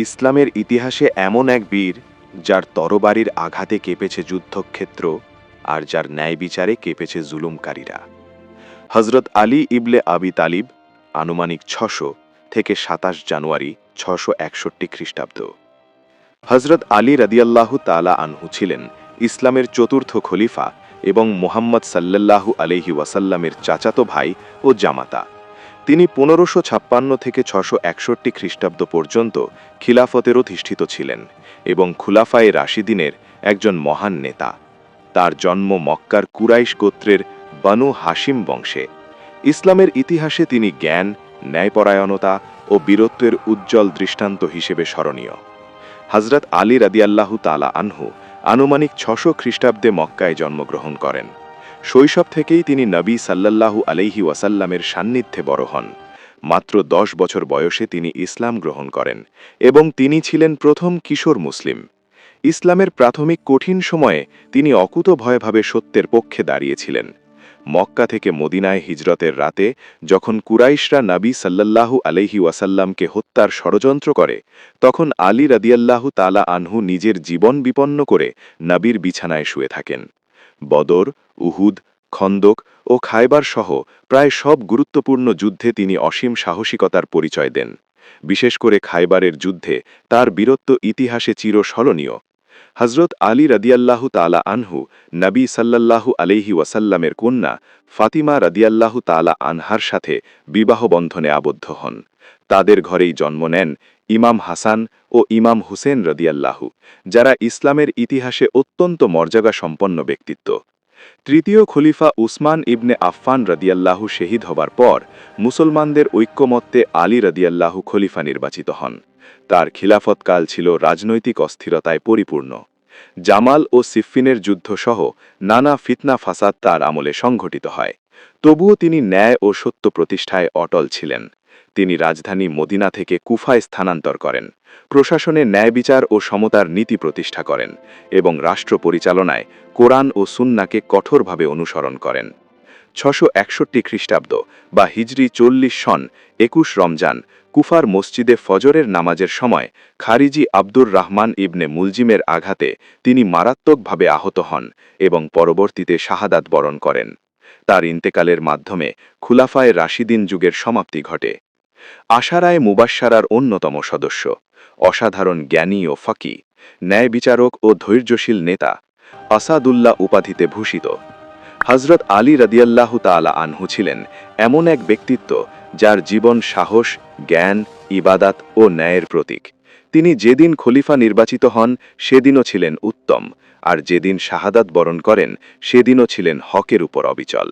ইসলামের ইতিহাসে এমন এক বীর যার তরবারির আঘাতে কেঁপেছে যুদ্ধক্ষেত্র আর যার ন্যায় বিচারে কেঁপেছে জুলুমকারীরা। হজরত আলী ইবনে আবি তালিব, আনুমানিক ৬০০ থেকে ২৭ জানুয়ারি ৬৬১ খ্রিস্টাব্দ। হজরত আলী রাদিয়াল্লাহু তাআলা আনহু ছিলেন ইসলামের চতুর্থ খলিফা এবং মুহাম্মদ সাল্লাল্লাহু আলাইহি ওয়াসাল্লামের চাচাতো ভাই ও জামাতা। তিনি ১৫৫৬ থেকে ৬৬১ খ্রিস্টাব্দ পর্যন্ত খিলাফতের অধিষ্ঠিত ছিলেন এবং খুলাফায়ে রাশিদিনের একজন মহান নেতা। তার জন্ম মক্কার কুরাইশ গোত্রের বানু হাশিম বংশে। ইসলামের ইতিহাসে তিনি জ্ঞান, ন্যায়পরায়ণতা ও বীরত্বের উজ্জ্বল দৃষ্টান্ত হিসেবে স্মরণীয়। হজরত আলী রাদিয়াল্লাহু তাআলা আনহু আনুমানিক ৬০০ খ্রিস্টাব্দে মক্কায় জন্মগ্রহণ করেন। শৈশব থেকেই তিনি নবী সাল্লাল্লাহু আলাইহি ওয়াসাল্লামের সান্নিধ্যে বড় হন। মাত্র ১০ বছর বয়সে তিনি ইসলাম গ্রহণ করেন এবং তিনি ছিলেন প্রথম কিশোর মুসলিম। ইসলামের প্রাথমিক কঠিন সময়ে তিনি অকুতভয়ভাবে সত্যের পক্ষে দাঁড়িয়েছিলেন। মক্কা থেকে মদিনায় হিজরতের রাতে যখন কুরাইশরা নবী সাল্লাল্লাহু আলাইহি ওয়াসাল্লামকে হত্যার ষড়যন্ত্র করে, তখন আলী রাদিয়াল্লাহু তাআলা আনহু নিজের জীবন বিপন্ন করে নবীর বিছানায় শুয়ে থাকেন। বদর, উহুদ, খন্দক ও খায়বার সহ প্রায় সব গুরুত্বপূর্ণ যুদ্ধে তিনি অসীম সাহসিকতার পরিচয় দেন। বিশেষ করে খায়বারের যুদ্ধে তার বীরত্ব ইতিহাসে চিরস্মরণীয়। হজরত আলী রাদিয়াল্লাহু তাআলা আনহু নবী সাল্লাল্লাহু আলাইহি ওয়াসাল্লামের কন্যা ফাতিমা রাদিয়াল্লাহু তাআলা আনহার সাথে বিবাহ বন্ধনে আবদ্ধ হন। তাদের ঘরেই জন্ম নেন ইমাম হাসান ও ইমাম হুসেন রাদিয়াল্লাহু, যারা ইসলামের ইতিহাসে অত্যন্ত মর্যাদা সম্পন্ন ব্যক্তিত্ব। তৃতীয় খলিফা উসমান ইবনে আফফান রাদিয়াল্লাহু শহীদ হবার পর মুসলমানদের ঐক্যমত্যে আলী রাদিয়াল্লাহু খলিফা নির্বাচিত হন। তার খিলাফতকাল ছিল রাজনৈতিক অস্থিরতায় পরিপূর্ণ। জামাল ও সিফফিনের যুদ্ধ সহ নানা ফিতনা ফাসাদ তার আমলে সংঘটিত হয়। তবুও তিনি ন্যায় ও সত্য প্রতিষ্ঠায় অটল ছিলেন। তিনি রাজধানী মদিনা থেকে কুফায় স্থানান্তর করেন, প্রশাসনে ন্যায় বিচার ও সমতার নীতি প্রতিষ্ঠা করেন এবং রাষ্ট্র পরিচালনায় কোরআন ও সুন্নাহকে কঠোরভাবে অনুসরণ করেন। ৬৬১ খ্রিস্টাব্দ বা হিজরি ৪০ সন ২১ রমজান কুফার মসজিদে ফজরের নামাজের সময় খারিজি আব্দুর রহমান ইবনে মুলজিমের আঘাতে তিনি মারাত্মকভাবে আহত হন এবং পরবর্তীতে শাহাদাত বরণ করেন। তার ইন্তেকালের মাধ্যমে খুলাফায়ে রাশিদিন যুগের সমাপ্তি ঘটে। আশারায়ে মুবাশশারার অন্যতম সদস্য, অসাধারণ জ্ঞানী ও ফাকি, ন্যায় বিচারক ও ধৈর্যশীল নেতা, আসাদুল্লাহ উপাধিতে ভূষিত হজরত আলী রাদিয়াল্লাহু তাআলা আনহু ছিলেন এমন এক ব্যক্তিত্ব যার জীবন সাহস, জ্ঞান, ইবাদাত ও ন্যায়ের প্রতীক। তিনি যেদিন খলিফা নির্বাচিত হন সেদিনও ছিলেন উত্তম, আর যেদিন শাহাদাত বরণ করেন সেদিনও ছিলেন হকের উপর অবিচল।